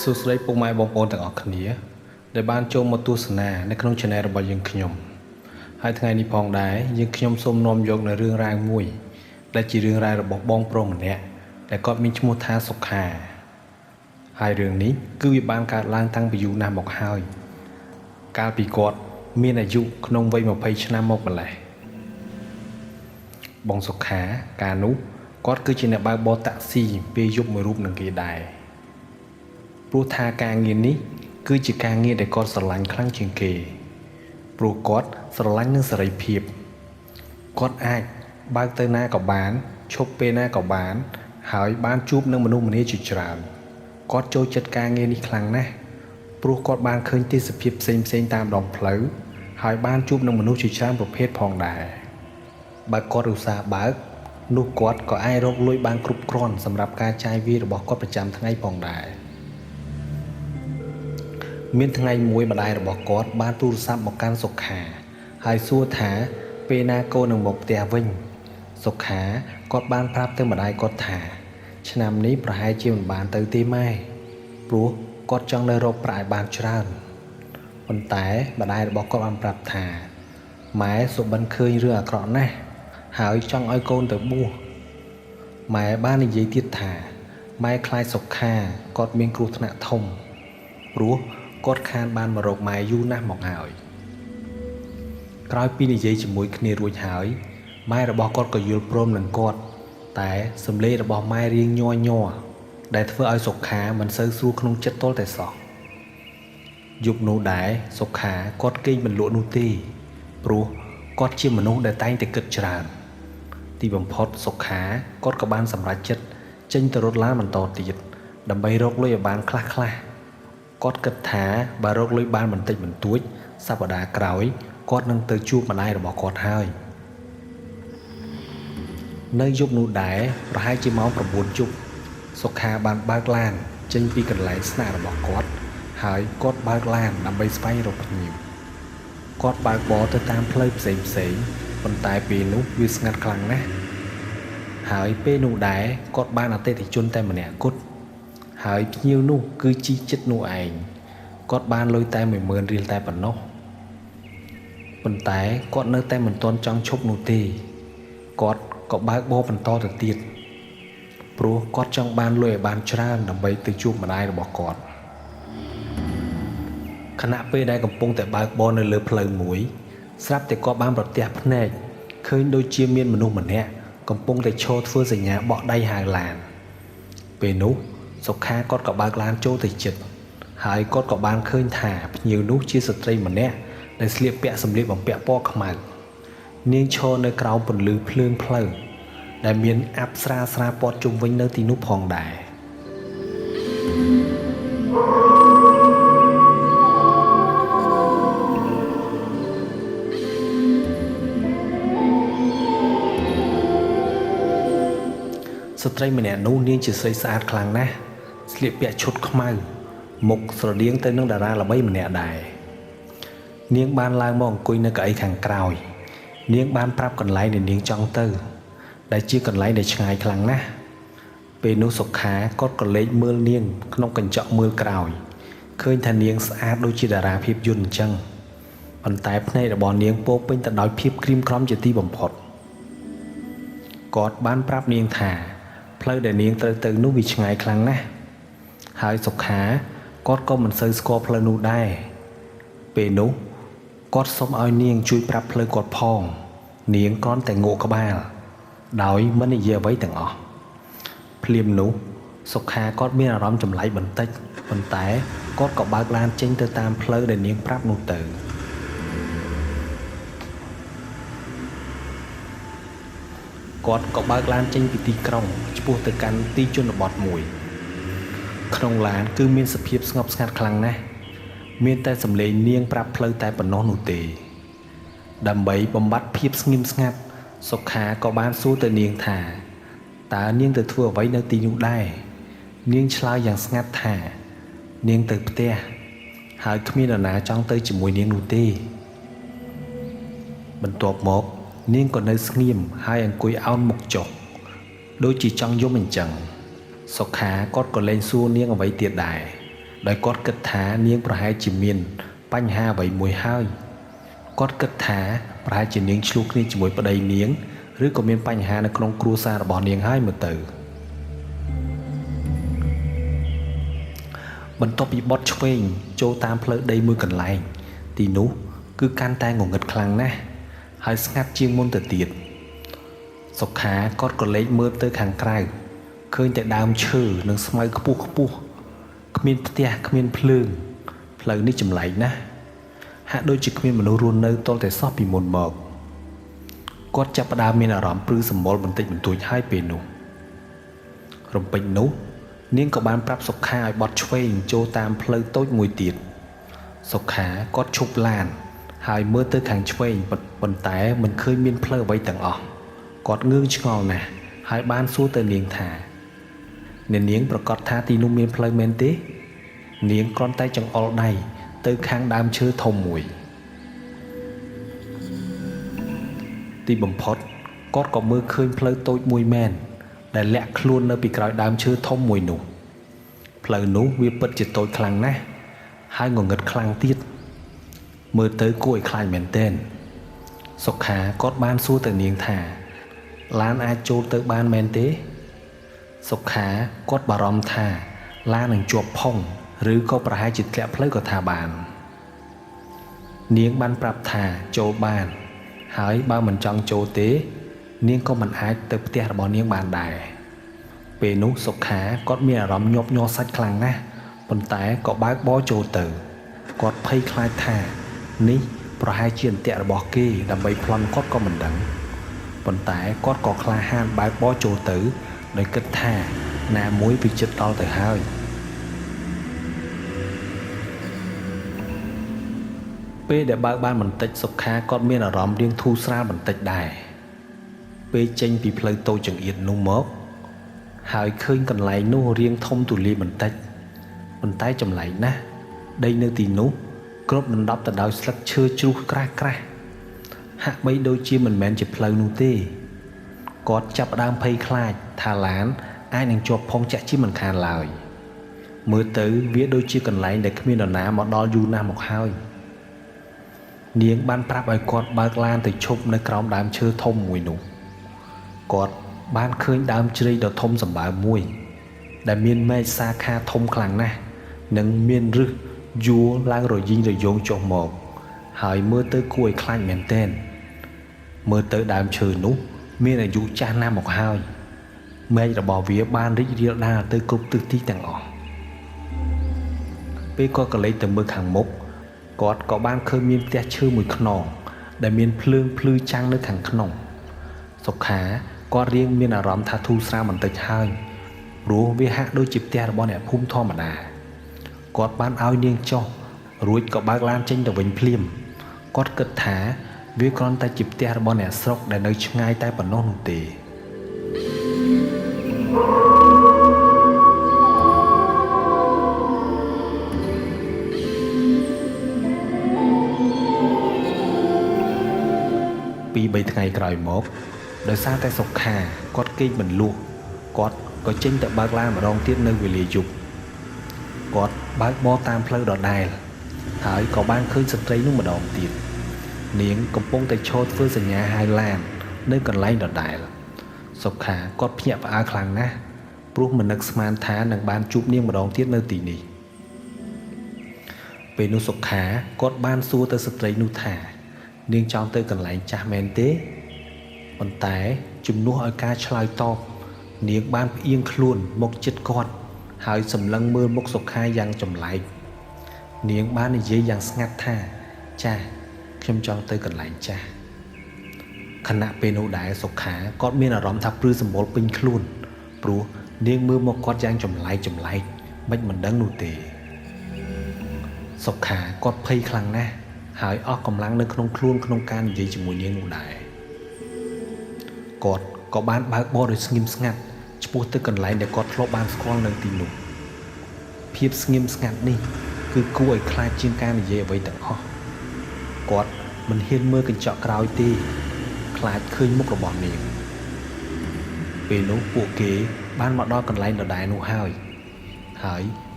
សួស្តីពុកម៉ែបងប្អូនទាំងអស់គ្នាដែលបានចូលមកទស្សនានៅក្នុង Channel របស់យើងខ្ញុំហើយថ្ងៃនេះផងដែរយើងខ្ញុំសូមនាំយកនៅរឿងរ៉ាវមួយដែលជារឿងរ៉ាវរបស់បងប្រុសម្នាក់ដែលគាត់មានឈ្មោះថាសុខាហើយរឿងនេះគឺវាបានកើតឡើងតាំងពីយូរណាស់មកហើយកាលពីគាត់មានអាយុក្នុងវ័យ20ឆ្នាំមកម្ល៉េះបងសុខាកាលនោះគាត់គឺជាអ្នកបើកបរតាក់ស៊ីពេលយប់មួយរូបនឹងគេដែរព្រោះថាការងារនេះគឺជាការងារដែលគាត់ស្រឡាញ់ខ្លាំងជាងគេព្រោះគាត់ស្រឡាញ់នឹងសេរីភាពគាត់អាចបើកទៅណាក៏បានឈប់ពេលណាក៏បានហើយបានជួបនឹងមនុស្សម្នាជាច្រើនគាត់ចូលចិត្តការងារនេះខ្លាំងណាស់ព្រោះគាត់បានឃើញទេសភាពផ្សេងៗតាមដងផ្លូវហើយបានជួបនឹងមនុស្សជាច្រើនប្រភេទផងដែរបើគាត់ឧស្សាហ៍បើកនោះគាត់ក៏អាចរកលុយបានគ្រប់គ្រាន់សម្រាប់ការចាយវាយរបស់គាត់ប្រចាំថ្ងៃផងដែរមានថ្ងៃមួយម្ដាយរបស់គាត់បានទូរស័ព្ទមកកាន់សុខាហើយសួរថាពេលណាកូននឹងមកផ្ទះវិញសុខាគាត់បានប្រាប់ទៅម្ដាយគាត់ថាឆ្នាំនេះប្រហែលជាមិនបានទៅទេម៉ែព្រោះគាត់ចង់នៅរកប្រាក់ឲ្យបានច្រើនប៉ុន្តែម្ដាយរបស់គាត់បានប្រាប់ថាម៉ែសុបិនឃើញរឿងអាក្រក់ណាស់ហើយចង់ឲ្យកូនទៅបួសម៉ែបាននិយាយទៀតថាម៉ែខ្លាចសុខាគាត់មានគ្រោះថ្នាក់ធំព្រោះគាត់ខានបានមករកម៉ែយូរណាស់មកហើយក្រោយពីនិយាយជាមួយគ្នារួចហើយម៉ែរបស់គាត់ក៏យល់ព្រមនឹងគាត់តែសំឡេងរបស់ម៉ែរៀងញ័រដែលធ្វើឲ្យសុខាមិនសូវស្រួលក្នុងចិត្តទាល់តែសោះយប់នោះដែរសុខាគាត់គេងមិនលក់នោះទេព្រោះគាត់ជាមនុស្សដែលតែងតែគិតច្រើនទីបំផុតសុខាគាត់ក៏បានសម្រេចចិត្តចេញទៅរត់ឡានបន្តទៀតដើម្បីរកលុយឲ្យបានខ្លះគាត់គិតថាបើរកលុយបានបន្តិចបន្តួចសប្តាហ៍ក្រោយគាត់នឹងទៅជួបម្ដាយរបស់គាត់ហើយនៅយប់នោះដែរប្រហែលជាម៉ោង 9 យប់សុខាបានបើកឡានចេញពីកន្លែងស្នាក់របស់គាត់ហើយគាត់បើកឡានដើម្បីស្វែងរកភ្ញៀវគាត់បើកបរទៅតាមផ្លូវផ្សេងប៉ុន្តែពេលនោះវាស្ងាត់ខ្លាំងណាស់ហើយពេលនោះដែរគាត់បានអតិថិជនតែម្នាក់គត់ហើយភ្ញៀវនោះគឺជីចិត្តនោះឯងគាត់បានលុយតែ 10000 រៀលតែប៉ុណ្ណោះប៉ុន្តែគាត់នៅតែមិនទាន់ចង់ឈប់នោះទេគាត់ក៏បើកបរបន្តទៅទៀតព្រោះគាត់ចង់បានលុយឲ្យបានច្រើនដើម្បីទៅជួបម្ដាយរបស់គាត់ខណៈពេលដែលកំពុងតែបើកបរនៅលើផ្លូវមួយស្រាប់តែគាត់បានប្រទះភ្នែកឃើញដូចជាមានមនុស្សម្នាក់កំពុងតែឈរធ្វើសញ្ញាបក់ដៃហៅឡានពេលនោះសុខាគាត់ក៏បើកឡានចូលទៅជិតហើយគាត់ក៏បានឃើញថាភ្ញៀវនោះជាស្ត្រីម្នាក់ដែលស្លៀកពាក់សម្លៀកបំពាក់ពណ៌ខ្មៅនាងឈរនៅក្រោមពន្លឺភ្លើងផ្លូវដែលមានអប្សរាស្រាព័ទ្ធជុំវិញនៅទីនោះផងដែរស្ត្រីម្នាក់នោះនាងជាស្រីស្អាតខ្លាំងណាស់ស្លៀកពាក់ឈុតខ្មៅមុខស្រដៀងទៅនឹងតារាល្បីម្នាក់ដែរនាងបានឡើងមកអង្គុយនៅកៅអីខាងក្រោយនាងបានប្រាប់កន្លែងដែលនាងចង់ទៅដែលជាកន្លែងដែលឆ្ងាយខ្លាំងណាស់ពេលនោះសុខាគាត់ក៏លេចមើលនាងក្នុងកញ្ចក់មើលក្រោយឃើញថានាងស្អាតដូចជាតារាភាពយន្តអញ្ចឹងប៉ុន្តែភ្នែករបស់នាងពោពេញទៅដោយភាពក្រៀមក្រំជាទីបំផុតគាត់បានប្រាប់នាងថាផ្លូវដែលនាងត្រូវទៅនោះវាឆ្ងាយខ្លាំងណាស់ហើយសុខាគាត់ក៏មិនសូវស្គាល់ផ្លូវនោះដែរពេលនោះគាត់សុំឲ្យនាងជួយប្រាប់ផ្លូវគាត់ផងនាងគ្រាន់តែងក់ក្បាលដោយមិននិយាយអ្វីទាំងអស់ភ្លាមនោះសុខាគាត់មានអារម្មណ៍ចម្លែកបន្តិចប៉ុន្តែគាត់ក៏បើកឡានចេញទៅតាមផ្លូវដែលនាងប្រាប់នោះទៅគាត់ក៏បើកឡានចេញពីទីក្រុងឆ្ពោះទៅកាន់ទីជនបទមួយក្នុងឡានគឺមានសភាពស្ងប់ស្ងាត់ខ្លាំងណាស់មានតែសំឡេងនាងប្រាប់ផ្លូវតែប៉ុណ្ណោះនោះទេដើម្បីបំបត្តិភាពស្ងៀមស្ងាត់សុខាក៏បានសួរទៅនាងថាតើនាងទៅធ្វើអ្វីនៅទីនោះដែរនាងឆ្លើយយ៉ាងស្ងាត់ថានាងទៅផ្ទះហើយគ្មាននរណាចង់ទៅជាមួយនាងនោះទេបន្ទាប់មកនាងក៏នៅស្ងៀមហើយអង្គុយអោនមុខចុះដូចជាចង់យំអញ្ចឹងសុខាគាត់ក៏លែងសួរនាងអ្វីទៀតដែរ ដោយគាត់គិតថានាងប្រហែលជាមានបញ្ហាអ្វីមួយហើយគាត់គិតថាប្រហែលជានាងឆ្លោះគ្នាជាមួយប្តីនាងឬក៏មានបញ្ហានៅក្នុងគ្រួសាររបស់នាងហើយមើលទៅបន្ទាប់ពីបត់ឆ្វេងចូលតាមផ្លូវដីមួយកន្លែងទីនោះគឺកាន់តែងងឹតខ្លាំងណាស់ហើយស្ងាត់ជាងមុនទៅទៀតសុខាគាត់ក៏លេចមើលទៅខាងក្រៅឃើញតែដើមឈើនិងស្មៅខ្ពស់គ្មានផ្ទះគ្មានភ្លើងផ្លូវនេះចម្លែកណាស់ហាក់ដូចជាគ្មានមនុស្សរស់នៅទាល់តែសោះពីមុនមកគាត់ចាប់ផ្ដើមមានអារម្មណ៍ព្រឺសម្បុរបន្តិចបន្តួចហើយពេលនោះរំពេចនោះនាងក៏បានប្រាប់សុខាឲ្យបត់ឆ្វេងចូលតាមផ្លូវតូចមួយទៀតសុខាគាត់ឈប់ឡានហើយមើលទៅខាងឆ្វេងប៉ុន្តែមិនឃើញមានផ្លូវអ្វីទាំងអស់គាត់ងឿងឆ្ងល់ណាស់ហើយបានសួរទៅនាងថាអ្នកនាងប្រកាសថាទីនោះមានផ្លូវមែនទេនាងគ្រាន់តែចង្អុលដៃទៅខាងដើមឈើធំមួយទីបំផុតគាត់ក៏មើលឃើញផ្លូវតូចមួយមែនដែលលាក់ខ្លួននៅពីក្រោយដើមឈើធំមួយនោះផ្លូវនោះវាពិតជាតូចខ្លាំងណាស់ហើយងងឹតខ្លាំងទៀតមើលទៅគួរឲ្យខ្លាចមែនទែនសុខាគាត់បានសួរទៅនាងថាឡានអាចចូលទៅបានមែនទេសុខាគាត់បារម្ភថាឡាននឹងជាប់ផុងឬក៏ប្រហែលជាធ្លាក់ផ្លូវក៏ថាបាននាងបានប្រាប់ថាចូលបានហើយបើមិនចង់ចូលទេនាងក៏មិនអាចទៅផ្ទះរបស់នាងបានដែរពេលនោះសុខាគាត់មានអារម្មណ៍ញាប់ញ័រសាច់ខ្លាំងណាស់ប៉ុន្តែក៏បើកបរចូលទៅគាត់ភ័យខ្លាចថានេះប្រហែលជាអន្ទាក់របស់គេដើម្បីប្លន់គាត់ក៏មិនដឹងប៉ុន្តែគាត់ក៏ក្លាហានបើកបរចូលទៅដោយគិតថាណាមួយវាជិតដល់ទៅហើយពេលដែលបើកបានបន្តិចសុខាគាត់មានអារម្មណ៍រៀងធូរស្រាលបន្តិចដែរពេលចេញពីផ្លូវតូចចង្អៀតនោះមកហើយឃើញកន្លែងនោះរៀងធំទូលាយបន្តិចប៉ុន្តែចម្លែកណាស់ដីនៅទីនោះគ្របដណ្ដប់ទៅដោយស្លឹកឈើជ្រុះក្រាស់ហាក់បីដូចជាមិនមែនជាផ្លូវនោះទេគាត់ចាប់ផ្ដើមភ័យខ្លាចថាឡានអាចនឹងជាប់ផុងចាក់ជាមិនខានឡើយមើលទៅវាដូចជាកន្លែងដែលគ្មាននរណាមកដល់យូរណាស់មកហើយនាងបានប្រាប់ឲ្យគាត់បើកឡានទៅឈប់នៅក្រោមដើមឈើធំមួយនោះគាត់បានឃើញដើមជ្រៃដ៏ធំសម្បើមមួយដែលមានមែកសាខាធំខ្លាំងណាស់និងមានឫសយួរឡើងរយីងរយងចុះមកហើយមើលទៅគួរឲ្យខ្លាចមែនទែនមើលទៅដើមឈើនោះមានអាយុចាស់ណាស់មកហើយមែករបស់វាបានរីករាលដាលទៅគ្រប់ទិសទីទាំងអស់ពេលគាត់ក៏លេចទៅមើលខាងមុខគាត់ក៏បានឃើញមានផ្ទះឈើមួយខ្នងដែលមានភ្លើងភ្លឺចាំងនៅខាងក្នុងសុខាគាត់រៀងមានអារម្មណ៍ថាធូរស្រាលបន្តិចហើយព្រោះវាហាក់ដូចជាផ្ទះរបស់អ្នកភូមិធម្មតាគាត់បានឲ្យនាងចុះរួចក៏បើកឡានចេញទៅវិញភ្លាមគាត់គិតថាវាគ្រាន់តែជាផ្ទះរបស់អ្នកស្រុកដែលនៅឆ្ងាយតែប៉ុណ្ណោះនោះទេពី3ថ្ងៃក្រោយមកដោយសារតែសុខាគាត់គេងមិនលក់គាត់ក៏ចេញទៅបើកឡានម្ដងទៀតនៅវេលាយប់គាត់បើកបរតាមផ្លូវដដែលហើយក៏បានឃើញស្ត្រីនោះម្ដងទៀតនាងកំពុងតែឈរធ្វើសញ្ញាហៅឡាននៅកន្លែងដដែលសុខាគាត់ភ្ញាក់ផ្អើលខ្លាំងណាស់ព្រោះមិននឹកស្មានថានឹងបានជួបនាងម្ដងទៀតនៅទីនេះពេលនោះសុខាគាត់បានសួរទៅស្ត្រីនោះថានាងចង់ទៅកន្លែងចាស់មែនទេប៉ុន្តែជំនួសឲ្យការឆ្លើយតបនាងបានផ្អៀងខ្លួនមកជិតគាត់ហើយសម្លឹងមើលមុខសុខាយ៉ាងចម្លែកនាងបាននិយាយយ៉ាងស្ងាត់ថាចាស់ខ្ញុំចង់ទៅកន្លែងចាស់ខណៈពេលនោះដែរសុខាគាត់មានអារម្មណ៍ថាព្រឺសម្បុរពេញខ្លួនព្រោះនាងមើលមកគាត់យ៉ាងចម្លែកមិនដឹងនោះទេសុខាគាត់ភ័យខ្លាំងណាស់ហើយអស់កម្លាំងនៅក្នុងខ្លួនក្នុងការនិយាយជាមួយនាងនោះដែរគាត់ក៏បានបើកបរដោយស្ងៀមស្ងាត់ឆ្ពោះទៅកន្លែងដែលគាត់ធ្លាប់បានស្គាល់នៅទីនោះភាពស្ងៀមស្ងាត់នេះគឺគួរឲ្យខ្លាចជាងការនិយាយអ្វីទាំងអស់គាត់មិនហ៊ានមើលកញ្ចក់ក្រោយទេខ្លាចឃើញមុខរបស់នាងពេលនោះពួកគេបានមកដល់កន្លែងដដែលនោះហើយ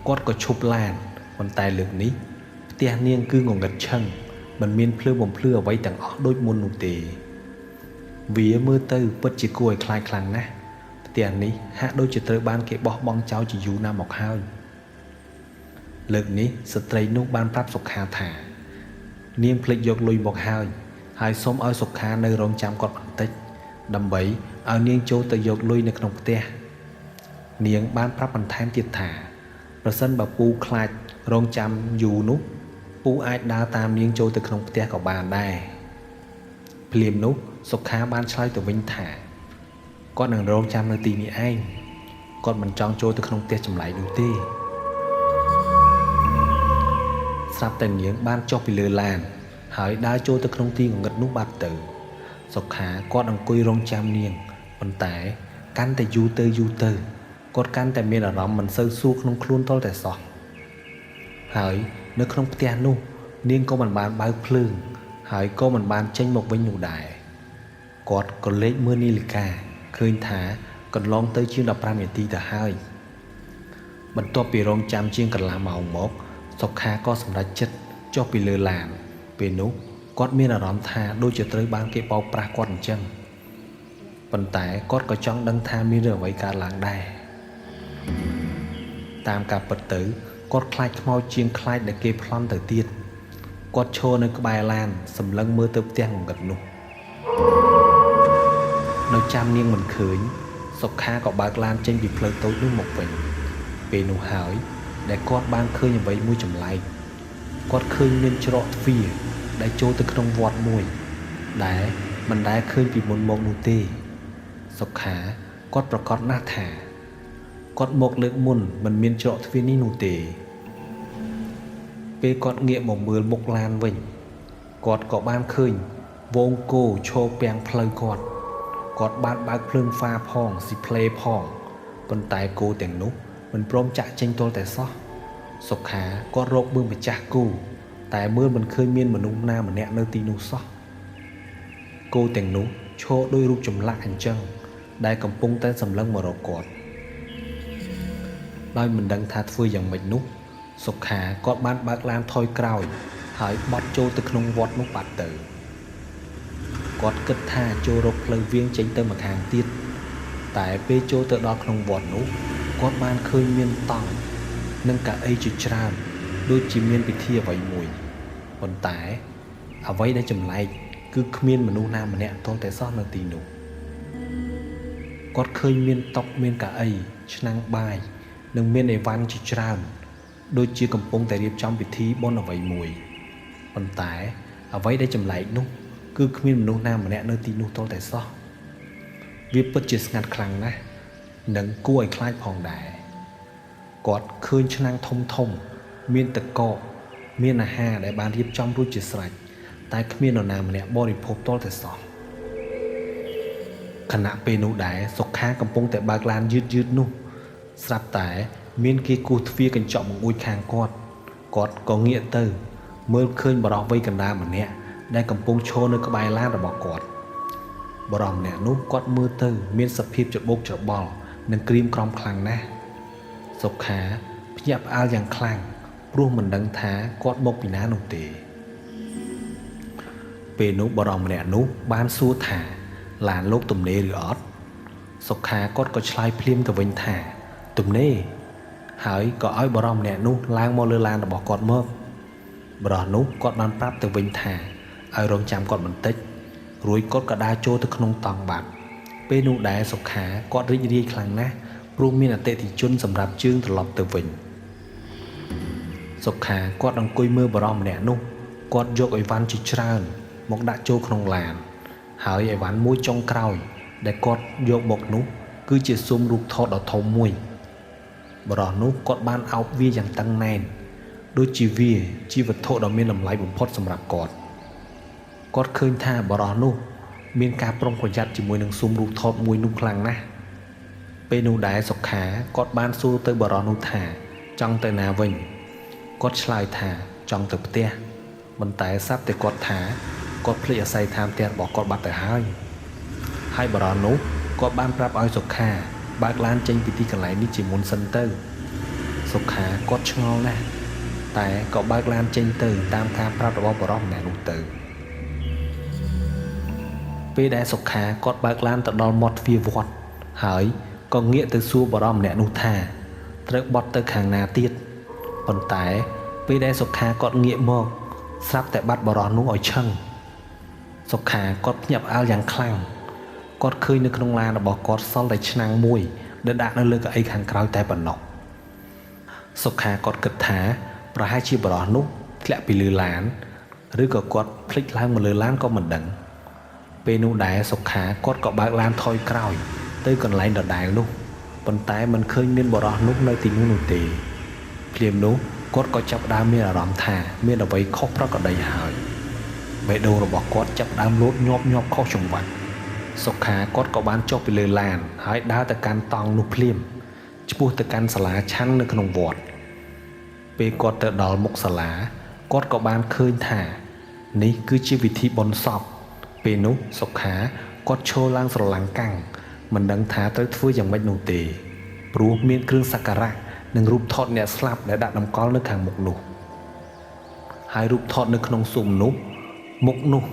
គាត់ក៏ឈប់ឡាន ប៉ុន្តែលើកនេះផ្ទះនាងគឺងងឹតឈឹងមិនមានភ្លើងបំភ្លឺអ្វីទាំងអស់ដូចមុននោះទេវាមើលទៅពិតជាគួរឲ្យខ្លាចខ្លាំងណាស់ផ្ទះនេះហាក់ដូចជាត្រូវបានគេបោះបង់ចោលជាយូរណាស់មកហើយលើកនេះស្ត្រីនោះបានប្រាប់សុខាថានាងភ្លេចយកលុយមកហើយសូមឲ្យសុខានៅរងចាំគាត់បន្តិចដើម្បីឲ្យនាងចូលទៅយកលុយនៅក្នុងផ្ទះនាងបានប្រាប់បន្ថែមទៀតថាប្រសិនបើពូខ្លាចរងចាំយូរនោះពូអាចដើរតាមនាងចូលទៅក្នុងផ្ទះក៏បានដែរភ្លាមនោះសុខាបានឆ្លើយទៅវិញថាគាត់នឹងរងចាំនៅទីនេះឯងគាត់មិនចង់ចូលទៅក្នុងផ្ទះចម្លែកនោះទេស្រាប់តែនាងបានចុះពីលើឡានហើយដើរចូលទៅក្នុងទីងងឹតនោះបាត់ទៅសុខាគាត់អង្គុយរងចាំនាងប៉ុន្តែកាន់តែយូរទៅគាត់កាន់តែមានអារម្មណ៍មិនសូវសួរក្នុងខ្លួនទាល់តែសោះហើយនៅក្នុងផ្ទះនោះនាងក៏មិនបានបើកភ្លើងហើយក៏មិនបានចេញមកវិញនោះដែរគាត់ក៏លេចមើលនាឡិកាឃើញថាកន្លងទៅជាង15នាទីទៅហើយបន្ទាប់ពីរងចាំជាងកន្លះម៉ោងមកសុខាក៏សម្រេចចិត្តចុះពីលើឡានពេលនោះគាត់មានអារម្មណ៍ថាដូចជាត្រូវបានគេបោកប្រាស់គាត់អញ្ចឹងប៉ុន្តែគាត់ក៏ចង់ដឹងថាមានរឿងអ្វីកើតឡើងដែរតាមការពិតទៅគាត់ខ្លាចខ្មោចជាងខ្លាចដែលគេប្លន់ទៅទៀតគាត់ឈរនៅក្បែរឡានសម្លឹងមើលទៅផ្ទះងងឹតនោះនៅចាំនាងមិនឃើញសុខាក៏បើកឡានចេញពីផ្លូវតូចនោះមកវិញពេលនោះហើយដែលគាត់បានឃើញអ្វីមួយចម្លែកគាត់ឃើញមានច្រកទ្វារដែលចូលទៅក្នុងវត្តមួយដែលមិនដែលឃើញពីមុនមកនោះទេសុខាគាត់ប្រកាសណាស់ថាគាត់មកលើកមុនមិនមានច្រកទ្វារនេះនោះទេពេលគាត់ងាកមកមើលមុខឡានវិញគាត់ក៏បានឃើញវងគោឈរពាំងផ្លូវគាត់បានបើកភ្លើងហ្វាផងស៊ីផ្លេផងប៉ុន្តែគោទាំងនោះមិនព្រមចាក់ចេញទាល់តែសោះសុខាគាត់រកមើលម្ចាស់គោតែមើលមិនឃើញមានមនុស្សណាម្នាក់នៅទីនោះសោះគោទាំងនោះឈរដោយរូបចម្លាក់អញ្ចឹងដែលកំពុងតែសម្លឹងមករកគាត់ដោយមិនដឹងថាធ្វើយ៉ាងម៉េចនោះសុខាគាត់បានបើកឡានថយក្រោយហើយបត់ចូលទៅក្នុងវត្តនោះបាត់ទៅគាត់គិតថាចូលរកផ្លូវវាងចេញទៅម្ខាងទៀតតែពេលចូលទៅដល់ក្នុងវត្តនោះគាត់បានឃើញមានតង់និងកៅអីជាច្រើនដូចជាមានពិធីអ្វីមួយប៉ុន្តែអ្វីដែលចម្លែកគឺគ្មានមនុស្សណាម្នាក់ទាល់តែសោះនៅទីនោះគាត់ឃើញមានតុមានកៅអីឆ្នាំងបាយនិងមានអីវ៉ាន់ជាច្រើនដូចជាកំពុងតែរៀបចំពិធីបុណ្យអ្វីមួយប៉ុន្តែអ្វីដែលចម្លែកនោះគឺគ្មានមនុស្សណាម្នាក់នៅទីនោះទាល់តែសោះវាពិតជាស្ងាត់ខ្លាំងណាស់និងគួរឲ្យខ្លាចផងដែរគាត់ឃើញឆ្នាំងធំមានទឹកកកមានអាហារដែលបានរៀបចំរួចជាស្រេចតែគ្មាននរណាម្នាក់បរិភោគទាល់តែសោះខណៈពេលនោះដែរសុខាកំពុងតែបើកឡានយឺតនោះស្រាប់តែមានគេគោះទ្វារកញ្ចក់បង្អួចខាងគាត់ក៏ងាកទៅមើលឃើញបរិសុទ្ធវ័យកណ្ដាលម្នាក់ដែលកំពុងឈរនៅក្បែរឡានរបស់គាត់បរិសុទ្ធម្នាក់នោះគាត់មើលទៅមានសភាពច្របូកច្របល់និងក្រៀមក្រំខ្លាំងណាស់សុខាភ្ញាក់ផ្អើលយ៉ាងខ្លាំងព្រោះមិនដឹងថាគាត់មកពីណានោះទេពេលនោះបរិសុទ្ធម្នាក់នោះបានសួរថាឡានលោកទំនេរឬអត់សុខាគាត់ក៏ឆ្លើយភ្លាមទៅវិញថាទំនេរហើយក៏ឲ្យបរិសុទ្ធម្នាក់នោះឡើងមកលើឡានរបស់គាត់មកបរិសុទ្ធនោះគាត់បានប្រាប់ទៅវិញថាឲ្យរងចាំគាត់បន្តិចរួចគាត់ក៏ដើរចូលទៅក្នុងតង់បាត់ពេលនោះដែរសុខាគាត់រីករាយខ្លាំងណាស់ព្រោះមានអតិថិជនសម្រាប់ជើងត្រឡប់ទៅវិញសុខាគាត់អង្គុយមើលបរិសុទ្ធម្នាក់នោះគាត់យកអីវ៉ាន់ជាច្រើនមកដាក់ចូលក្នុងឡានហើយអីវ៉ាន់មួយចុងក្រោយដែលគាត់យកមកនោះគឺជាស៊ុំរូបថតដ៏ធំមួយបរិសុទ្ធនោះគាត់បានអោបវាយ៉ាងតឹងណែនដូចជាវាជាវត្ថុដ៏មានតម្លៃបំផុតសម្រាប់គាត់ឃើញថាបរិសុទ្ធនោះមានការប្រុងប្រយ័ត្នជាមួយនឹងស៊ុំរូបថតមួយនោះខ្លាំងណាស់ពេលនោះដែរសុខាគាត់បានសួរទៅបរិសុទ្ធនោះថាចង់ទៅណាវិញគាត់ឆ្លើយថាចង់ទៅផ្ទះប៉ុន្តែស្រាប់តែគាត់ថាគាត់ភ្លេចអាស័យដ្ឋានផ្ទះរបស់គាត់បាត់ទៅហើយបរិសុទ្ធនោះគាត់បានប្រាប់ឲ្យសុខាបើកឡានចេញពីទីកន្លែងនេះជាមុនសិនទៅសុខាគាត់ឆ្ងល់ណាស់ តែក៏បើកឡានចេញទៅតាមការប្រាប់របស់បរិសម្នាក់នោះទៅពេលដែលសុខាគាត់បើកឡានទៅដល់មាត់ទ្វារវត្តហើយក៏ងាកទៅសួរបរិសម្នាក់នោះថាត្រូវបត់ទៅខាងណាទៀតប៉ុន្តែពេលដែលសុខាគាត់ងាកមកស្រាប់តែបាត់បរិសនោះឲ្យឈឹងសុខាគាត់ភ្ញាក់ផ្អើលយ៉ាងខ្លាំងគាត់ឃើញនៅក្នុងឡានរបស់គាត់សល់តែឆ្នាំងមួយដែលដាក់នៅលើកៅអីខាងក្រោយតែប៉ុណ្ណោះសុខាគាត់គិតថាប្រហែលជាបរិសនោះធ្លាក់ពីលើឡានឬក៏គាត់ភ្លេចឡើងមកលើឡានក៏មិនដឹងពេលនោះដែរសុខាគាត់ក៏បើកឡានថយក្រោយទៅកន្លែងដដែលនោះប៉ុន្តែមិនឃើញមានបរិសនោះនៅទីនោះទេភ្លាមនោះគាត់ក៏ចាប់ផ្ដើមមានអារម្មណ៍ថាមានអ្វីខុសប្រក្រតីហើយបេះដូងរបស់គាត់ចាប់ផ្ដើមលោតញាប់ខុសចង្វាក់សុខាគាត់ក៏បានចុះពីលើឡានហើយដើរទៅកាន់តង់នោះភ្លាមឆ្ពោះទៅកាន់សាលាឆាន់នៅក្នុងវត្តពេលគាត់ទៅដល់មុខសាលាគាត់ក៏បានឃើញថានេះគឺជាវិធីបុណ្យសពពេលនោះសុខាគាត់ឈរឡើងស្រឡាំងកាំងមិនដឹងថាត្រូវធ្វើយ៉ាងម៉េចនោះទេព្រោះមានគ្រឿងសក្ការៈនិងរូបថតអ្នកស្លាប់ដែលដាក់តម្កល់នៅខាងមុខនោះហើយរូបថតនៅក្នុងស៊ុំនោះមុខនោះ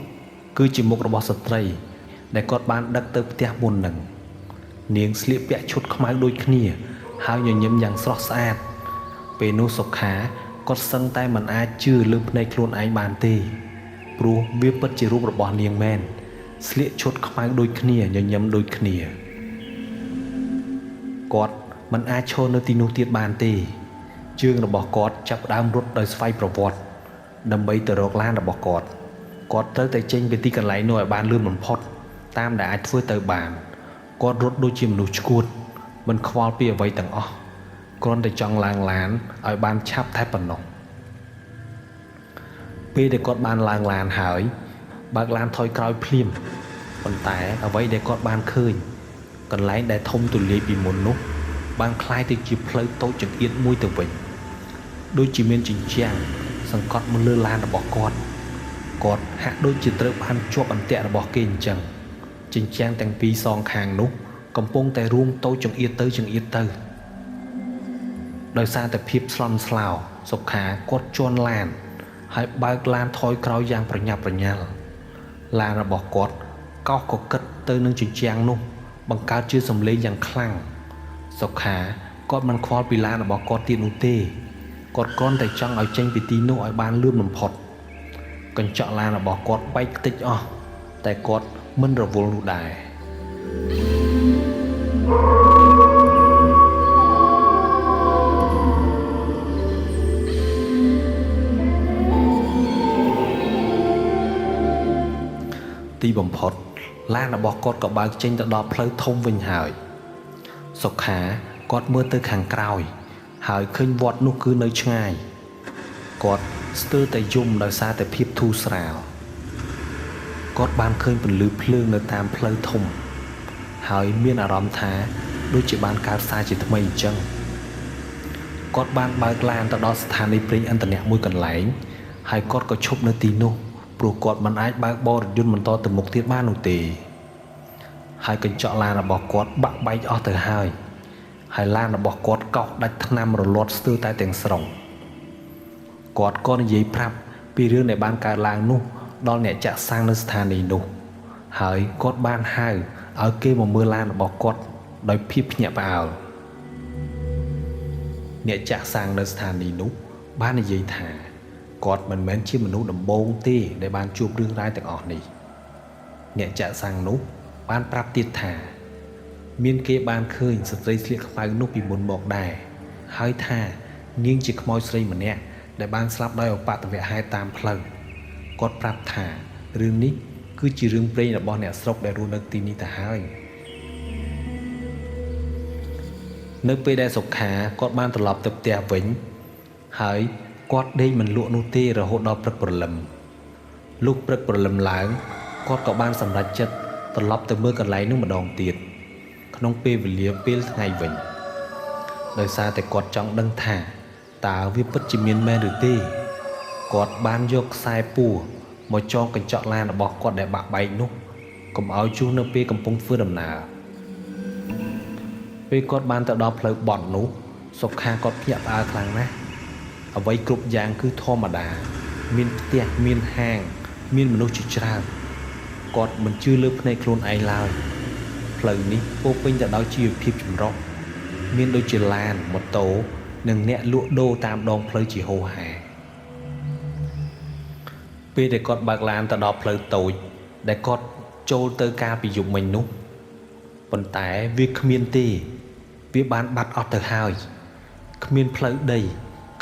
គឺជាមុខរបស់ស្ត្រីដែលគាត់បានដឹកទៅផ្ទះមុននឹងនាងស្លៀកពាក់ឈុតខ្មៅដូចគ្នាហើយញញឹមយ៉ាងស្រស់ស្អាតពេលនោះសុខាគាត់សឹងតែមិនអាចជឿលើភ្នែកខ្លួនឯងបានទេព្រោះវាពិតជារូបរបស់នាងមែនស្លៀកឈុតខ្មៅដូចគ្នាញញឹមដូចគ្នាគាត់មិនអាចឈរនៅទីនោះទៀតបានទេជើងរបស់គាត់ចាប់ផ្ដើមរត់ដោយស្វ័យប្រវត្តិដើម្បីទៅរកឡានរបស់គាត់ត្រូវតែចេញពីទីកន្លែងនោះឲ្យបានលឿនបំផុតតាមដែលអាចធ្វើទៅបានគាត់រត់ដូចជាមនុស្សឆ្កួតមិនខ្វល់ពីអ្វីទាំងអស់គ្រាន់តែចង់ឡើងឡានឲ្យបានឆាប់តែប៉ុណ្ណោះពេលដែលគាត់បានឡើងឡានហើយបើកឡានថយក្រោយភ្លាមប៉ុន្តែអ្វីដែលគាត់បានឃើញកន្លែងដែលធំទូលាយពីមុននោះបានคล้ายទៅជាផ្លូវតូចចង្អៀតមួយទៅវិញដូចជាមានជញ្ជាំងសង្កត់មកលើឡានរបស់គាត់ហាក់ដូចជាត្រូវបានជាប់អន្ទាក់របស់គេអញ្ចឹងជញ្ជាំងទាំងពីរសងខាងនោះកំពុងតែរួមតូចចង្អៀតទៅដោយសារតែភាពស្លន់ស្លោសុខាគាត់ជន់ឡានហើយបើកឡានថយក្រោយយ៉ាងប្រញាប់ប្រញាល់ឡានរបស់គាត់កោសកកិតទៅនឹងជញ្ជាំងនោះបង្កើតជាសំឡេងយ៉ាងខ្លាំងសុខាគាត់មិនខ្វល់ពីឡានរបស់គាត់ទៀតនោះទេគាត់គ្រាន់តែចង់ឲ្យចេញពីទីនោះឲ្យបានលឿនបំផុតកញ្ចក់ឡានរបស់គាត់បែកខ្ទេចអស់តែគាត់មិនរវល់នោះដែរទីបំផុតឡានរបស់គាត់ក៏បើកចេញទៅដល់ផ្លូវធំវិញហើយសុខាគាត់មើលទៅខាងក្រោយហើយឃើញវត្តនោះគឺនៅឆ្ងាយគាត់ស្ទើរតែយំដោយសារតែភាពធូរស្រាលគាត់បានឃើញពន្លឺភ្លើងនៅតាមផ្លូវធំហើយមានអារម្មណ៍ថាដូចជាបានកើតសារជាថ្មីអញ្ចឹងគាត់បានបើកឡានទៅដល់ស្ថានីយ៍ប្រេងឥន្ធនៈមួយកន្លែងហើយគាត់ក៏ឈប់នៅទីនោះព្រោះគាត់មិនអាចបើកបរយន្តបន្តទៅមុខទៀតបាននោះទេហើយកញ្ចក់ឡានរបស់គាត់បាក់បែកអស់ទៅហើយឡានរបស់គាត់កោសដាច់ថ្នាំរលាត់ស្ទើរតែទាំងស្រុងគាត់ក៏និយាយប្រាប់ពីរឿងដែលបានកើតឡើងនោះដល់អ្នកចាក់សាំងនៅស្ថានីយ៍នោះហើយគាត់បានហៅឲ្យគេមកមើលឡានរបស់គាត់ដោយភាពភ្ញាក់ផ្អើលអ្នកចាក់សាំងនៅស្ថានីយ៍នោះបាននិយាយថាគាត់មិនមែនជាមនុស្សដំបូងទេដែលបានជួបរឿងរ៉ាវទាំងអស់នេះអ្នកចាក់សាំងនោះបានប្រាប់ទៀតថាមានគេបានឃើញស្ត្រីស្លៀកខ្មៅនោះពីមុនមកដែរហើយថានាងជាខ្មោចស្រីម្នាក់ដែលបានស្លាប់ដោយឧបទ្ទវហេតុតាមផ្លូវគាត់ប្រាប់ថារឿងនេះគឺជារឿងព្រេងរបស់អ្នកស្រុកដែលរស់នៅទីនេះទៅហើយនៅពេលដែលសុខាគាត់បានត្រឡប់ទៅផ្ទះវិញហើយគាត់ដេកមិនលក់នោះទេរហូតដល់ព្រឹកព្រលឹមលុះព្រឹកព្រលឹមឡើងគាត់ក៏បានសម្រេចចិត្តត្រឡប់ទៅមើលកន្លែងនោះម្ដងទៀតក្នុងពេលវេលាពេលថ្ងៃវិញដោយសារតែគាត់ចង់ដឹងថាតើវាពិតជាមានមែនឬទេគាត់បានយកខ្សែពួរមកចងកញ្ចក់ឡានរបស់គាត់ដែលបាក់បែកនោះកុំឲ្យជួសនៅពេលកំពុងធ្វើដំណើរពេលគាត់បានទៅដល់ផ្លូវបត់នោះសុខាគាត់ភ្ញាក់ផ្អើលខ្លាំងណាស់ អ្វីគ្រប់យ៉ាងគឺធម្មតាមានផ្ទះមានហាងមានមនុស្សជាច្រើនគាត់មិនជឿលើភ្នែកខ្លួនឯងឡើយផ្លូវនេះពោពេញទៅដោយជីវភាពចម្រុះមានដូចជាឡានម៉ូតូនិងអ្នកលក់ដូរតាមដងផ្លូវជាហូរហែពេលដែលគាត់បើកឡានទៅដល់ផ្លូវតូចដែលគាត់ចូលទៅកាលពីយប់មិញនោះប៉ុន្តែវាគ្មានទេវាបានបាត់អស់ទៅហើយគ្មានផ្លូវដី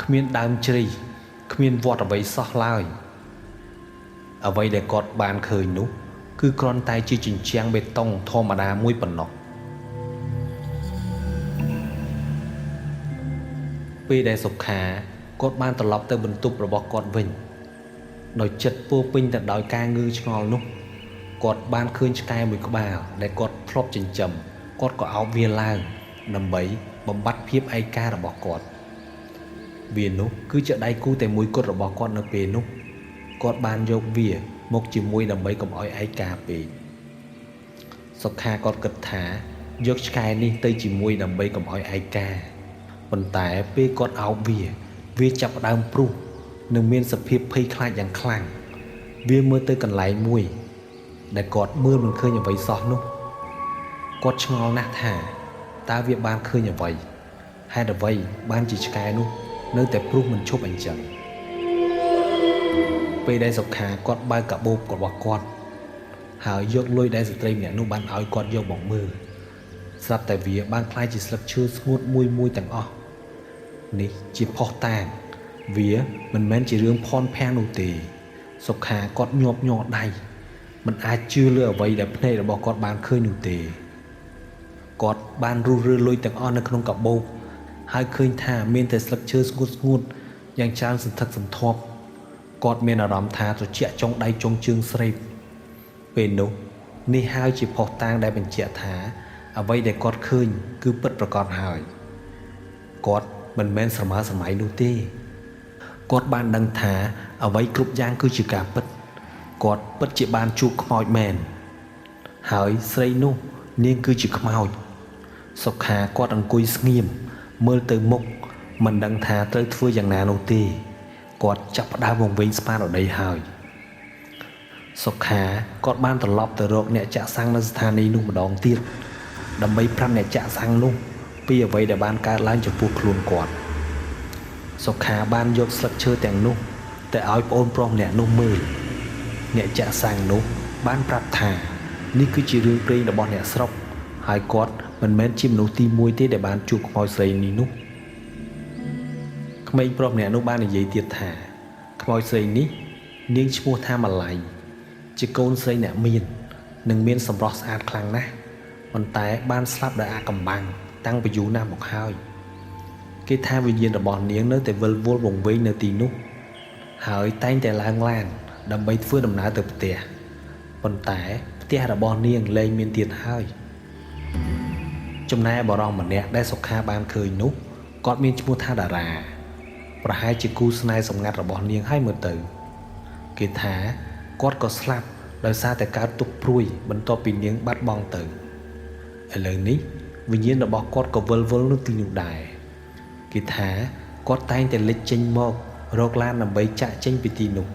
គ្មានដើមជ្រៃគ្មានវត្តអ្វីសោះឡើយអ្វីដែលគាត់បានឃើញនោះគឺគ្រាន់តែជាជញ្ជាំងបេតុងធម្មតាមួយប៉ុណ្ណោះពេលដែលសុខាគាត់បានត្រឡប់ទៅបន្ទប់របស់គាត់វិញដោយចិត្តពោពេញទៅដោយការងឿងឆ្ងល់នោះគាត់បានឃើញឆ្កែមួយក្បាលដែលគាត់ធ្លាប់ចិញ្ចឹមគាត់ក៏អោបវាឡើងដើម្បីបំបត្តិភាពឯការបស់គាត់វានោះគឺជាដៃគូតែមួយគត់របស់គាត់នៅពេលនោះគាត់បានយកវាមកជាមួយដើម្បីកុំឲ្យឯកាពេកសុខាគាត់គិតថាយកឆ្កែនេះទៅជាមួយដើម្បីកុំឲ្យឯកាប៉ុន្តែពេលគាត់អោបវាចាប់ផ្ដើមព្រុសនិងមានសភាពភ័យខ្លាចយ៉ាងខ្លាំងវាមើលទៅកន្លែងមួយដែលគាត់មើលមិនឃើញអ្វីសោះនោះគាត់ឆ្ងល់ណាស់ថាតើវាបានឃើញអ្វីហេតុអ្វីបានជាឆ្កែនោះនៅតែព្រុសមិនឈប់អញ្ចឹងពេលដែលសុខាគាត់បើកកាបូបរបស់គាត់ហើយយកលុយដែលស្ត្រីម្នាក់នោះបានឲ្យគាត់យកមកមើលស្រាប់តែវាបានคล้ายជាស្លឹកឈើស្ងួតមួយទាំងអស់នេះជាផុសតាងវាមិនមែនជារឿងផនផាំងនោះទេសុខាគាត់ញាប់ញ័រដៃមិនអាចជឿលើអ្វីដែលភ្នែករបស់គាត់បានឃើញនោះទេគាត់បានរុះរើលុយទាំងអស់នៅក្នុងកាបូបហើយឃើញថាមានតែស្លឹកឈើស្ងួតយ៉ាងច្រើនសន្ធឹកសន្ធាប់គាត់មានអារម្មណ៍ថាត្រជាក់ចុងដៃចុងជើងស្រេបពេលនោះនេះហើយជាផុសតាងដែលបញ្ជាក់ថាអ្វីដែលគាត់ឃើញគឺពិតប្រាកដហើយគាត់មិនមែនស្រមើស្រមៃនោះទេគាត់បានដឹងថាអ្វីគ្រប់យ៉ាងគឺជាការពិតគាត់ពិតជាបានជួបខ្មោចមែនហើយស្រីនោះនាងគឺជាខ្មោចសុខាគាត់អង្គុយស្ងៀមមើលទៅមុខមិនដឹងថាត្រូវធ្វើយ៉ាងណានោះទេគាត់ចាប់ផ្ដើមវង្វេងស្មារតីហើយសុខាគាត់បានត្រឡប់ទៅរកអ្នកចាក់សាំងនៅស្ថានីយ៍នោះម្ដងទៀតដើម្បីប្រាប់អ្នកចាក់សាំងនោះពីអ្វីដែលបានកើតឡើងចំពោះខ្លួនគាត់សុខាបានយកស្លឹកឈើទាំងនោះទៅឲ្យប្អូនប្រុសម្នាក់នោះមើលអ្នកចាក់សាំងនោះបានប្រាប់ថានេះគឺជារឿងព្រេងរបស់អ្នកស្រុកហើយគាត់មិនមែនជាមនុស្សទី1ទេដែលបានជួបខ្មោចស្រីនេះនោះក្មេងប្រុសម្នាក់នោះបាននិយាយទៀតថាខ្មោចស្រីនេះនាងឈ្មោះថាម៉ាឡៃជាកូនស្រីអ្នកមាននិងមានសម្រស់ស្អាតខ្លាំងណាស់ប៉ុន្តែបានស្លាប់ដោយអាថ៌កំបាំងតាំងពីយូរណាស់មកហើយគេថាវិញ្ញាណរបស់នាងនៅតែវិលវល់វង្វេងនៅទីនោះហើយតែងតែឡើងឡានដើម្បីធ្វើដំណើរទៅផ្ទះប៉ុន្តែផ្ទះរបស់នាងលែងមានទៀតហើយចំណែកបរិសម្នាក់ដែលសុខាបានឃើញនោះគាត់មានឈ្មោះថាតារាប្រហែលជាគូស្នេហ៍សម្ងាត់របស់នាងហើយមើលទៅគេថាគាត់ក៏ស្លាប់ដោយសារតែកើតទុក្ខព្រួយបន្ទាប់ពីនាងបាត់បង់ទៅឥឡូវនេះវិញ្ញាណរបស់គាត់ក៏វិលវល់នៅទីនោះដែរគេថាគាត់តែងតែលេចចេញមករកឡានដើម្បីចាក់ចេញពីទីនោះ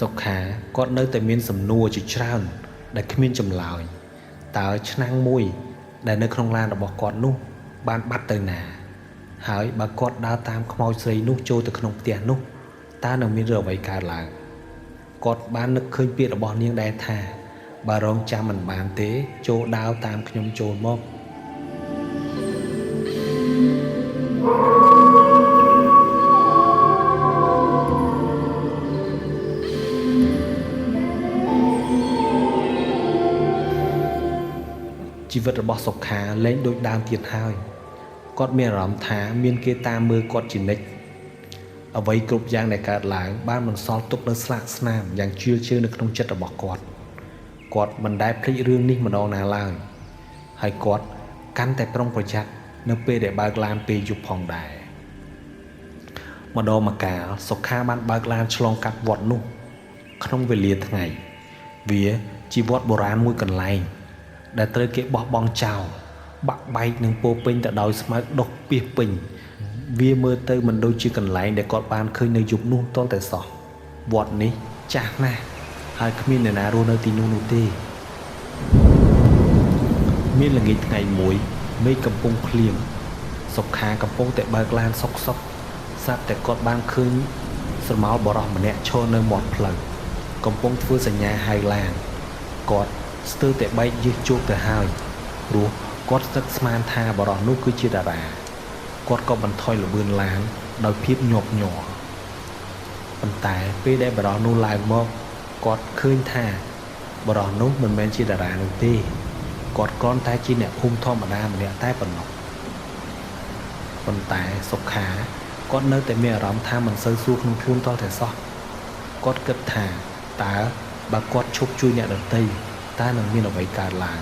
សុខាគាត់នៅតែមានសំណួរជាច្រើនដែលគ្មានចម្លើយតើឆ្នាំងមួយដែលនៅក្នុងឡានរបស់គាត់នោះបានបាត់ទៅណាហើយបើគាត់ដើរតាមខ្មោចស្រីនោះចូលទៅក្នុងផ្ទះនោះតើនឹងមានរឿងអ្វីកើតឡើងគាត់បាននឹកឃើញពាក្យរបស់នាងដែរថាបើរងចាំមិនបានទេចូលដើរតាមខ្ញុំចូលមកជីវិតរបស់សុខាលែងដូចដើមទៀតហើយគាត់មានអារម្មណ៍ថាមានគេតាមមើលគាត់ជានិច្ចអ្វីគ្រប់យ៉ាងដែលកើតឡើងបានបន្សល់ទុកនៅស្លាកស្នាមយ៉ាងជ្រាលជ្រៅនៅក្នុងចិត្តរបស់គាត់មិនដែលភ្លេចរឿងនេះម្ដងណាឡើយហើយគាត់កាន់តែប្រុងប្រយ័ត្ននៅពេលដែលបើកឡានពេលយប់ផងដែរម្ដងម្កាលសុខាបានបើកឡានឆ្លងកាត់វត្តនោះក្នុងវេលាថ្ងៃវាជាវត្តបុរាណមួយកន្លែងដែលត្រូវគេបោះបង់ចោលបាក់បែកនិងពោពេញទៅដោយស្មៅដុះពាសពេញ វាមើលទៅមិនដូចជាកន្លែងដែលគាត់បានឃើញនៅយប់នោះទាល់តែសោះវត្តនេះចាស់ណាស់ហើយគ្មានអ្នកណារស់នៅទីនោះនោះទេមានល្ងាចថ្ងៃមួយមេឃកំពុងភ្លៀងសុខាកំពុងតែបើកឡានសុកស្រាប់តែគាត់បានឃើញស្រមោលបរោះម្នាក់ឈរនៅមាត់ផ្លូវកំពុងធ្វើសញ្ញាហៅឡានគាត់ស្ទើរតែបែកយឺសជោគទៅហើយព្រោះគាត់ស្ទឹកស្មានថាបរោះនោះគឺជាតារាគាត់ក៏បន្ថយល្បឿនឡានដោយភាពញាប់ញ័រប៉ុន្តែពេលដែលបរោះនោះឡើងមកគាត់ឃើញថាបរោះនោះមិនមែនជាតារានោះទេគាត់គ្រាន់តែជាអ្នកភូមិធម្មតាម្នាក់តែប៉ុណ្ណោះប៉ុន្តែសុខាគាត់នៅតែមានអារម្មណ៍ថាមិនសូវស្រួលក្នុងខ្លួនតតែសោះគាត់គិតថាតើបើគាត់ឈប់ជួយអ្នកដទៃតើនឹងមានអ្វីកើតឡើង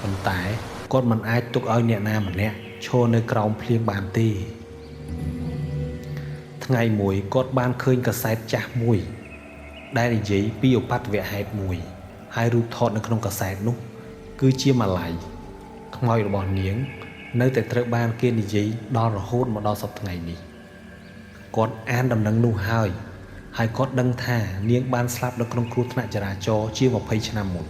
ប៉ុន្តែគាត់មិនអាចទុកឲ្យអ្នកណាម្នាក់ឈរនៅក្រោមភ្លៀងបានទេថ្ងៃមួយគាត់បានឃើញកាសែតចាស់មួយដែលនិយាយពីឧបទ្ទវហេតុមួយហើយរូបថតនៅក្នុងកាសែតនោះគឺជាម៉ាឡៃខ្មោចរបស់នាងនៅតែត្រូវបានគេនិយាយដល់រហូតមកដល់សប្តាហ៍ថ្ងៃនេះគាត់អានដំណឹងនោះហើយគាត់ដឹងថានាងបានស្លាប់នៅក្នុងគ្រោះថ្នាក់ចរាចរណ៍ជា20ឆ្នាំមុន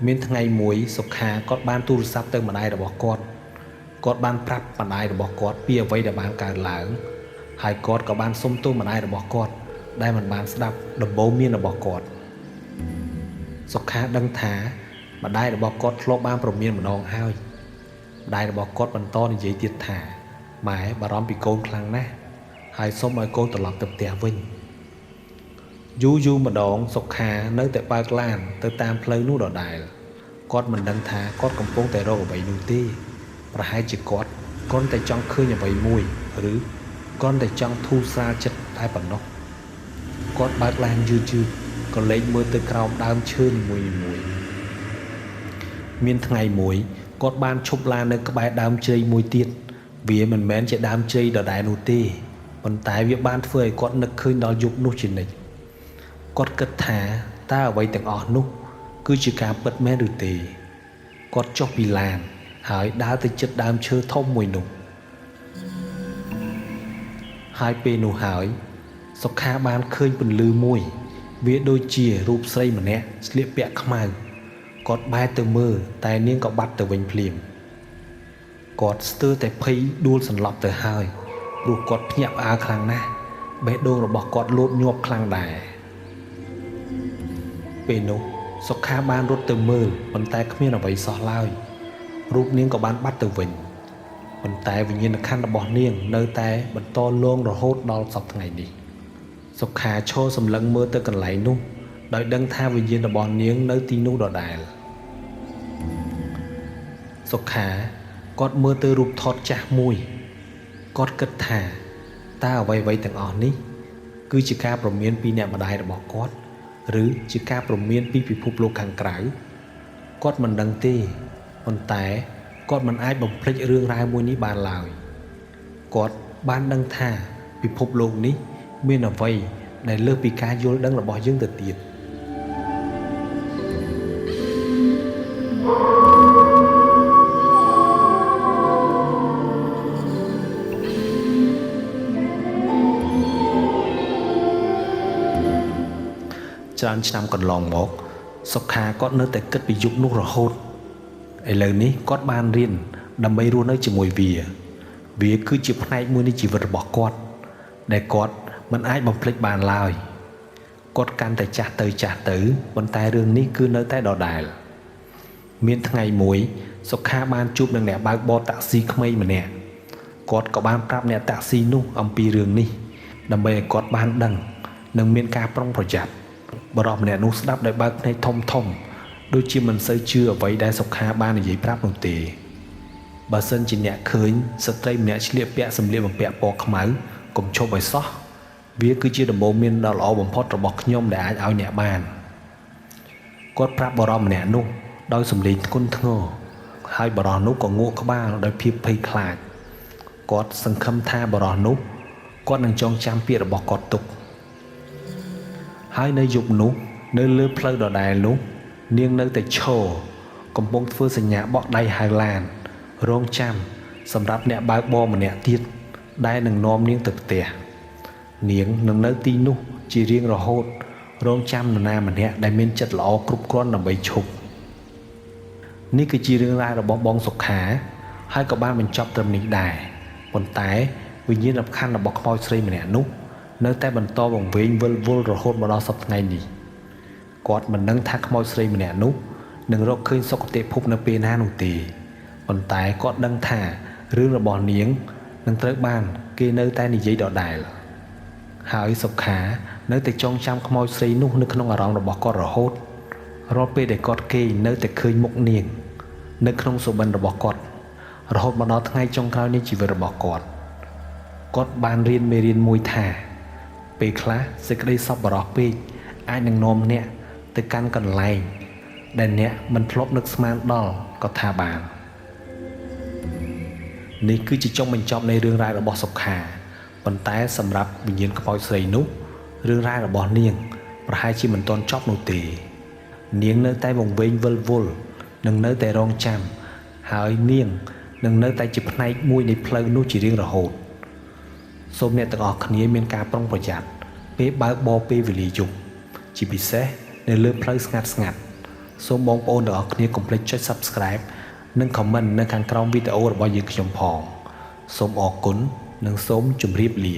មានថ្ងៃមួយសុខាគាត់បានទូរស័ព្ទទៅម្ដាយរបស់គាត់បានប្រាប់ម្ដាយរបស់គាត់ពីអ្វីដែលបានកើតឡើងហើយគាត់ក៏បានសុំទោសម្ដាយរបស់គាត់ដែលមិនបានស្ដាប់ដំបូន្មានរបស់គាត់សុខាដឹងថាម្ដាយរបស់គាត់ធ្លាប់បានប្រមានម្ដងហើយម្ដាយរបស់គាត់បន្តនិយាយទៀតថាម៉ែបារម្ភពីកូនខ្លាំងណាស់ហើយសុំឲ្យកូនត្រឡប់ទៅផ្ទះវិញយូរម្ដងសុខានៅតែបើកឡានទៅតាមផ្លូវនោះដដែលគាត់មិនដឹងថាគាត់កំពុងតែរកអ្វីនោះទេប្រហែលជាគាត់គ្រាន់តែចង់ឃើញអ្វីមួយឬគ្រាន់តែចង់ធូរស្រាលចិត្តតែប៉ុណ្ណោះគាត់បើកឡានយឺតក៏លេចមើលទៅក្រោមដើមឈើនីមួយមានថ្ងៃមួយគាត់បានឈប់ឡាននៅក្បែរដើមជ្រៃមួយទៀតវាមិនមែនជាដើមជ្រៃដដែលនោះទេប៉ុន្តែវាបានធ្វើឲ្យគាត់នឹកឃើញដល់យប់នោះជានិច្ចគាត់គិតថាតើអ្វីទាំងអស់នោះគឺជាការពិតមែនឬទេគាត់ចុះពីឡានហើយដើរទៅជិតដើមឈើធំមួយនោះហើយពេលនោះហើយសុខាបានឃើញពន្លឺមួយវាដូចជារូបស្រីម្នាក់ស្លៀកពាក់ខ្មៅគាត់បែរទៅមើលតែនាងក៏បាត់ទៅវិញភ្លាមគាត់ស្ទើរតែភ័យដួលសន្លប់ទៅហើយព្រោះគាត់ភ្ញាក់ផ្អើលខ្លាំងណាស់បេះដូងរបស់គាត់លោតញាប់ខ្លាំងដែរពេលនោះសុខាបានរត់ទៅមើលប៉ុន្តែគ្មានអ្វីសោះឡើយរូបនាងក៏បានបាត់ទៅវិញប៉ុន្តែវិញ្ញាណក្ខន្ធរបស់នាងនៅតែបន្តលងរហូតដល់សប្តាហ៍ថ្ងៃនេះសុខាឈរសម្លឹងមើលទៅកន្លែងនោះដោយដឹងថាវិញ្ញាណរបស់នាងនៅទីនោះដដែលសុខាគាត់មើលទៅរូបថតចាស់មួយគាត់គិតថាតើអ្វីៗទាំងអស់នេះគឺជាការព្រមានពីអ្នកម្ដាយរបស់គាត់ឬជាការព្រមានពីពិភពលោកខាងក្រៅគាត់មិនដឹងទេប៉ុន្តែគាត់មិនអាចបំភ្លេចរឿងរ៉ាវមួយនេះបានឡើយគាត់បានដឹងថាពិភពលោកនេះមានអ្វីដែលលើសពីការយល់ដឹងរបស់យើងទៅទៀតច្រើនឆ្នាំកន្លងមកសុខាគាត់នៅតែគិតពីយុគនោះរហូតឥឡូវនេះគាត់បានរៀនដើម្បីរស់នៅជាមួយវាគឺជាផ្នែកមួយនៃជីវិតរបស់គាត់ដែលគាត់មិនអាចបំភ្លេចបានឡើយគាត់កាន់តែចាស់ទៅប៉ុន្តែរឿងនេះគឺនៅតែដដែលមានថ្ងៃមួយសុខាបានជួបនឹងអ្នកបើកបរតាក់ស៊ីក្មេងម្នាក់គាត់ក៏បានប្រាប់អ្នកតាក់ស៊ីនោះអំពីរឿងនេះដើម្បីឲ្យគាត់បានដឹងនិងមានការប្រុងប្រយ័ត្នបរិបម្នាក់នោះស្ដាប់ដោយបើកភ្នែកធំដូចជាមិនសូវជឿអ្វីដែលសុខាបាននិយាយប្រាប់នោះទេបើសិនជាអ្នកឃើញស្ត្រីម្នាក់ឆ្លៀកពាក់សម្លៀកបំពាក់ពណ៌ខ្មៅកុំឈប់ឲ្យសោះវាគឺជាដំបូន្មានដ៏ល្អបំផុតរបស់ខ្ញុំដែលអាចឲ្យអ្នកបានគាត់ប្រាប់បរិបម្នាក់នោះដោយសំឡេងធ្ងន់ធ្ងរហើយបរិបនោះក៏ងក់ក្បាលដោយភាពភ័យខ្លាចគាត់សង្ឃឹមថាបរិបនោះគាត់នឹងចងចាំពាក្យរបស់គាត់ទុកហើយនៅយប់នោះនៅលើផ្លូវដដែលនោះនាងនៅតែឈរកំពុងធ្វើសញ្ញាបក់ដៃហៅឡានរងចាំ សម្រាប់អ្នកបើកបរម្នាក់ទៀតដែលនឹងនាំនាងទៅផ្ទះនាងនឹងនៅទីនោះជារៀងរហូតរងចាំនរណាម្នាក់ដែលមានចិត្តល្អគ្រប់គ្រាន់ដើម្បីឈប់នេះគឺជារឿងរ៉ាវរបស់បងសុខាហើយក៏បានបញ្ចប់ត្រឹមនេះដែរប៉ុន្តែវិញ្ញាណរំខានរបស់ខ្មោចស្រីម្នាក់នោះនៅតែបន្តវង្វេងវិលវល់រហូតមកដល់សប្តាហ៍ថ្ងៃនេះគាត់មិនដឹងថាខ្មោចស្រីម្នាក់នោះនឹងរកឃើញសុគតិភពនៅពេលណានោះទេប៉ុន្តែគាត់ដឹងថារឿងរបស់នាងនឹងត្រូវបានគេនៅតែនិយាយដដែលហើយសុខានៅតែចងចាំខ្មោចស្រីនោះនៅក្នុងអារម្មណ៍របស់គាត់រហូតរាល់ពេលដែលគាត់គេនៅតែឃើញមុខនាងនៅក្នុងសុបិនរបស់គាត់រហូតមកដល់ថ្ងៃចុងក្រោយនៃជីវិតរបស់គាត់បានរៀនមេរៀនមួយថាពេលខ្លះសេចក្តីសប្បុរសពេកអាចនឹងនាំអ្នកទៅកាន់កន្លែងដែលអ្នកមិនធ្លាប់នឹកស្មានដល់ក៏ថាបាននេះគឺជាចុងបញ្ចប់នៃរឿងរ៉ាវរបស់សុខាប៉ុន្តែសម្រាប់វិញ្ញាណខ្មោចស្រីនោះរឿងរ៉ាវរបស់នាងប្រហែលជាមិនទាន់ចប់នោះទេនាងនៅតែវង្វេងវិលវល់និងនៅតែរងចាំហើយនាងនឹងនៅតែជាផ្នែកមួយនៃផ្លូវនោះជារៀងរហូតសូមអ្នកទាំងអស់គ្នាមានការប្រុងប្រយ័ត្នពេលបើកបរពេលវេលាយប់ជាពិសេសនៅលើផ្លូវស្ងាត់សូមបងប្អូនទាំងអស់គ្នាកុំភ្លេចចុច Subscribe និង Comment នៅខាងក្រោមវីដេអូរបស់យើងខ្ញុំផងសូមអរគុណនិងសូមជម្រាបលា